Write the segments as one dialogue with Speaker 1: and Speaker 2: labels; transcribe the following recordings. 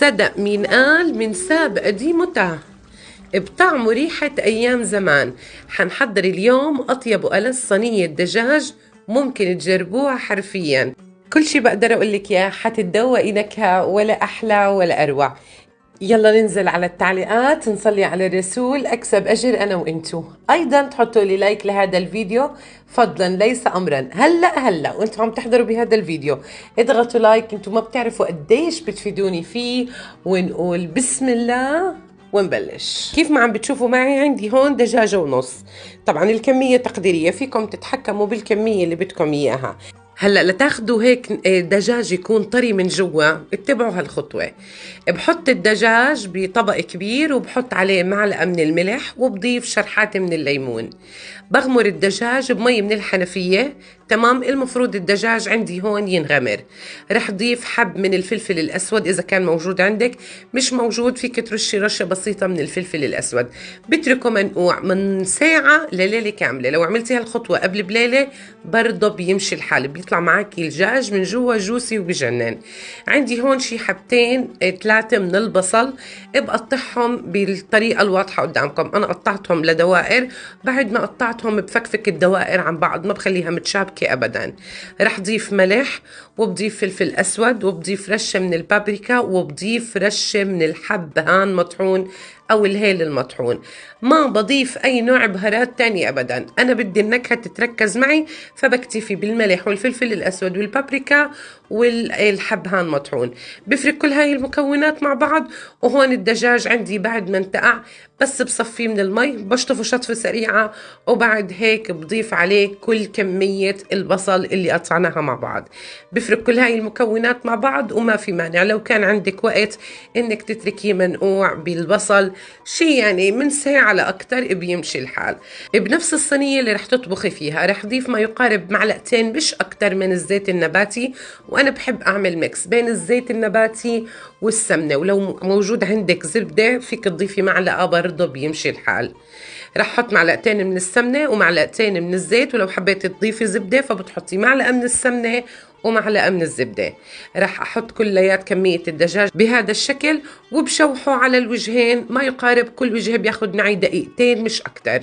Speaker 1: صدق مين قال من سابق قديم وتاه بطعمه ريحة أيام زمان. حنحضر اليوم أطيب وألذ صينية دجاج ممكن تجربوها حرفيا. كل شي بقدر أقولك يا حتتذوقي نكهة ولا أحلى ولا أروع. يلا ننزل على التعليقات نصلي على الرسول أكسب أجر أنا وإنتو. أيضا تحطوا لي لايك لهذا الفيديو فضلا ليس أمرا. هلأ وإنتو عم تحضروا بهذا الفيديو اضغطوا لايك، إنتو ما بتعرفوا قديش بتفيدوني فيه. ونقول بسم الله ونبلش. كيف ما عم بتشوفوا معي عندي هون دجاجة ونص. طبعا الكمية تقديرية، فيكم تتحكموا بالكمية اللي بدكم إياها. هلا لتاخدوا هيك دجاج يكون طري من جوا اتبعوا هالخطوة. بحط الدجاج بطبق كبير وبحط عليه معلقة من الملح وبضيف شرحات من الليمون. بغمر الدجاج بمي من الحنفية. تمام، المفروض الدجاج عندي هون ينغمر. رح ضيف حب من الفلفل الأسود إذا كان موجود عندك، مش موجود فيك ترشي رشة بسيطة من الفلفل الأسود. بتركه منقوع من ساعة لليلة كاملة. لو عملتي هالخطوة قبل بليلة برضه بيمشي الحال، بيطلع معاكي الدجاج من جوا جوسي وبجنن. عندي هون شي حبتين 3 من البصل بقطعهم بالطريقة الواضحة قدامكم. أنا قطعتهم لدوائر، بعد ما قطعتهم بفكفك الدوائر عن بعض، ما بخليها متشابكة أبدا. رح ضيف ملح وبضيف فلفل أسود وبضيف رشة من البابريكا وبضيف رشة من الحبهان مطحون أو الهيل المطحون. ما بضيف أي نوع بهارات تانية أبدا، أنا بدي النكهة تتركز معي فبكتفي بالملح والفلفل الأسود والبابريكا والحبهان مطحون. بفرك كل هاي المكونات مع بعض. وهون الدجاج عندي بعد ما انتقع بس بصفيه من المي، بشطفه شطفة سريعة، وبعد هيك بضيف عليه كل كمية البصل اللي قطعناها مع بعض. بفرك كل هاي المكونات مع بعض وما في مانع لو كان عندك وقت انك تتركيه منقوع بالبصل شي يعني من ساعة لأكتر بيمشي الحال. بنفس الصينية اللي رح تطبخي فيها رح ضيف ما يقارب معلقتين مش أكتر من الزيت النباتي، وأنا بحب أعمل ميكس بين الزيت النباتي والسمنة، ولو موجود عندك زبدة فيك تضيفي معلقة برضه بيمشي الحال. رح احط معلقتين من السمنة ومعلقتين من الزيت، ولو حبيتي تضيفي زبدة فبتحطي معلقة من السمنة ومعلقة من الزبدة. رح احط كليات كمية الدجاج بهذا الشكل وبشوحه على الوجهين، ما يقارب كل وجه بياخد معي دقيقتين مش اكتر.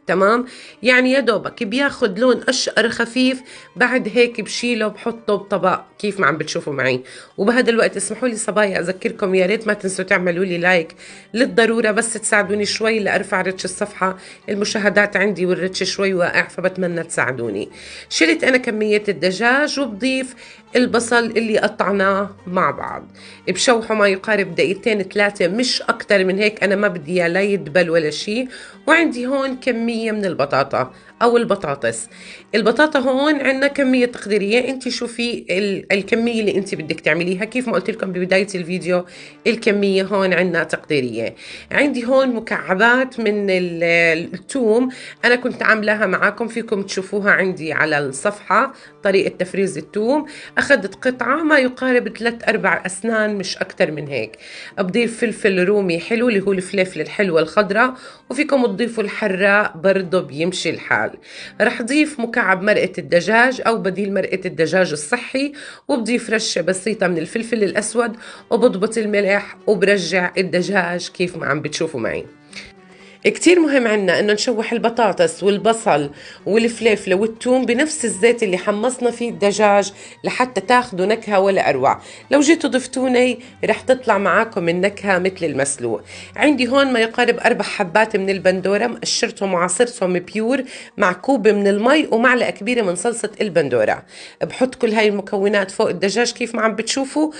Speaker 1: تمام، يعني يا دوبك بياخد لون اشقر خفيف، بعد هيك بشيله بحطه بطبق كيف ما عم بتشوفوا معي. وبهذا الوقت اسمحوا لي صبايا اذكركم يا ريت ما تنسوا تعملوا لي لايك للضروره، بس تساعدوني شوي لارفع رتش الصفحه. المشاهدات عندي والرتش شوي واقع، فبتمنى تساعدوني. شلت انا كميه الدجاج وبضيف البصل اللي قطعناه مع بعض، بشوحه ما يقارب دقيقتين 3 مش اكتر من هيك، انا ما بدي اياه لا يدبل ولا شيء. وعندي هون كمية من البطاطا او البطاطس. البطاطا هون عندنا كمية تقديرية، انت شوفي الكمية اللي انت بدك تعمليها. كيف ما قلت لكم ببداية الفيديو الكمية هون عندنا تقديرية. عندي هون مكعبات من الثوم، انا كنت عاملاها معاكم، فيكم تشوفوها عندي على الصفحة طريقة تفريز الثوم. اخذت قطعة ما يقارب 3-4 اسنان مش اكتر من هيك. بضيف فلفل رومي حلو اللي هو الفلفل الحلوة الخضراء، وفيكم تضيفوا الحراق برضه بيمشي الحال. رح ضيف مكعب مرقة الدجاج او بديل مرقة الدجاج الصحي، وبضيف رشة بسيطة من الفلفل الاسود، وبضبط الملح وبرجع الدجاج كيف ما عم بتشوفوا معي. كتير مهم عنا انه نشوح البطاطس والبصل والفلفله والثوم بنفس الزيت اللي حمصنا فيه الدجاج لحتى تاخدوا نكهه ولا اروع. لو جيتوا ضفتوني رح تطلع معاكم النكهه مثل المسلوق. عندي هون ما يقارب 4 حبات من البندوره، مقشرتهم وعصرتهم بيور مع كوب من المي ومعلقه كبيره من صلصه البندوره. بحط كل هاي المكونات فوق الدجاج كيف ما عم بتشوفوا،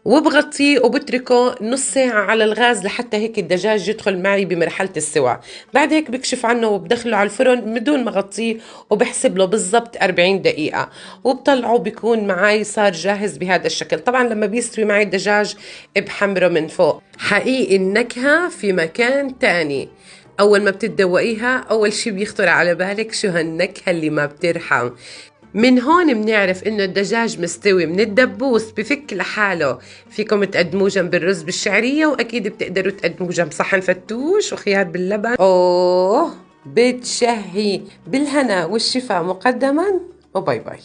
Speaker 1: وبغطيه وبتركه نص ساعة على الغاز لحتى هيك الدجاج يدخل معي بمرحلة السوا. بعد هيك بكشف عنه وبدخله على الفرن بدون ما غطيه، وبحسب له بالضبط 40 دقيقة، وبطلعه بيكون معي صار جاهز بهذا الشكل. طبعا لما بيستوي معي الدجاج بحمره من فوق. حقيقي النكهة في مكان تاني. أول ما بتتذوقيها أول شي بيخطر على بالك شو هالنكهة اللي ما بترحم. من هون بنعرف انه الدجاج مستوي من الدبوس بفك لحاله. فيكم تقدموه جنب الرز بالشعرية، واكيد بتقدروا تقدموه جنب صحن فتوش وخيار باللبن. اوه بتشهي. بالهنا والشفاء مقدما، وباي باي.